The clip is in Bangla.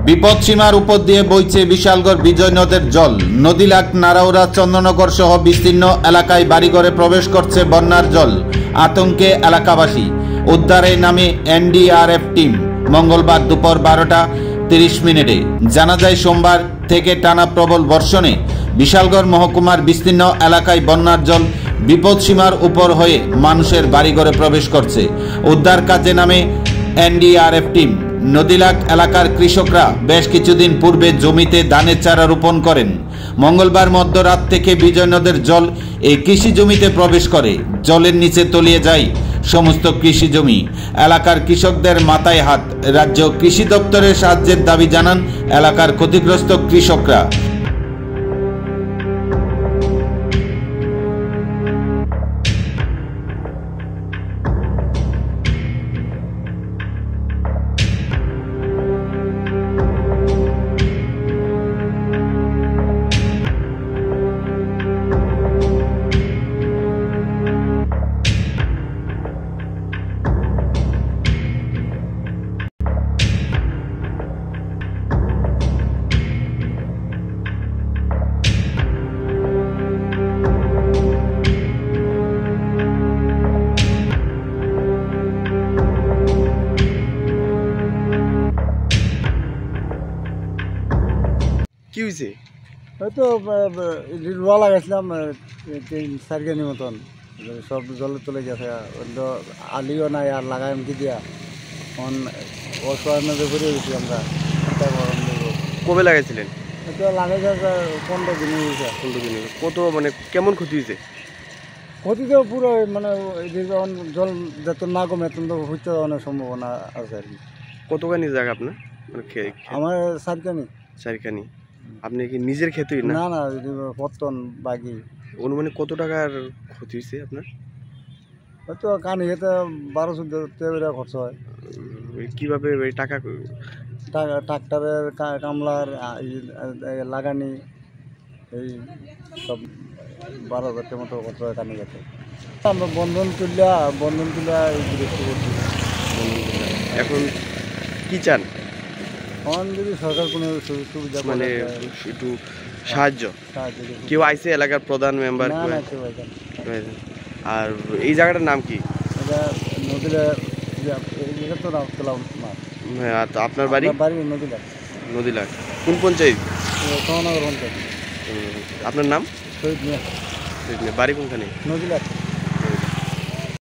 বিপদসীমার উপর দিয়ে বইছে বিশালগড় বিজয় নদের জল। নদীলাক, নারাউড়া, চন্দননগর সহ বিস্তীর্ণ এলাকায় বাড়িঘরে প্রবেশ করছে বন্যার জল। আতঙ্কে এলাকাবাসী। উদ্ধারে নামে এনডিআরএফ টিম। মঙ্গলবার দুপুর 12:30 জানা যায়, সোমবার থেকে টানা প্রবল বর্ষণে বিশালগড় মহকুমার বিস্তীর্ণ এলাকায় বন্যার জল বিপদসীমার উপর হয়ে মানুষের বাড়িঘরে প্রবেশ করছে। উদ্ধার কাজে নামে এনডিআরএফ টিম। নদীলাক এলাকার কৃষকরা বেশ কিছুদিন পূর্বে জমিতে ধানের চারা রোপণ করেন। মঙ্গলবার মধ্যরাত থেকে বিজয় নদের জল এই কৃষি জমিতে প্রবেশ করে। জলের নিচে তলিয়ে যায় সমস্ত কৃষি জমি। এলাকার কৃষকদের মাথায় হাত। রাজ্য কৃষি দপ্তরের সাহায্যের দাবি জানান এলাকার ক্ষতিগ্রস্ত কৃষকরা। কি হয়েছে? হয়তো রোয়া লাগাইছিলাম 3-4 কেজি মতন, সব জলে চলে গেছে। আলিও নাই আর লাগাই কি দিয়া এখন অসহায় ঘুরে গেছি আমরা। কবে লাগাইছিলেন? হয়তো লাগাইছে 15 দিন হয়েছে। 15 দিন। কত মানে কেমন ক্ষতি হয়েছে? ক্ষতি তো পুরো মানে যখন জল যত না কমে তখন তো হইতে অনেক সম্ভাবনা আছে আর কি। কতখানি জায়গা আপনার? মানে আমার 4 কেজি। 4 খানি। আপনি কি নিজের ক্ষেতই না? না না, পত্তন বাকি। অনুমানিক কত টাকার ক্ষতি হয়েছে আপনার? হয়তো কানি খেতে 12-14 খরচ হয়। কিভাবে টাকা? ট্রাক্টরের কামলার লাগানি এই সব 12,000 মতো খরচ হয় কানি খেতে। আমরা বন্ধন তুলিয়া এখন কি চান? এখন যদি সরকার কোনো সুবিধা মানে একটু সাহায্য কেউ আইছে? এলাকার প্রধান মেম্বার? আর এই জায়গাটার নাম কি? এটা নদীলাক। হ্যাঁ, তো আপনার বাড়ি? নদীলাক। নদীলাক কোন পঞ্চায়েত? চন্দননগর পঞ্চায়েত। আপনার নাম? শহীদ মিয়া। বাড়ি কোনখানে? নদীলাক।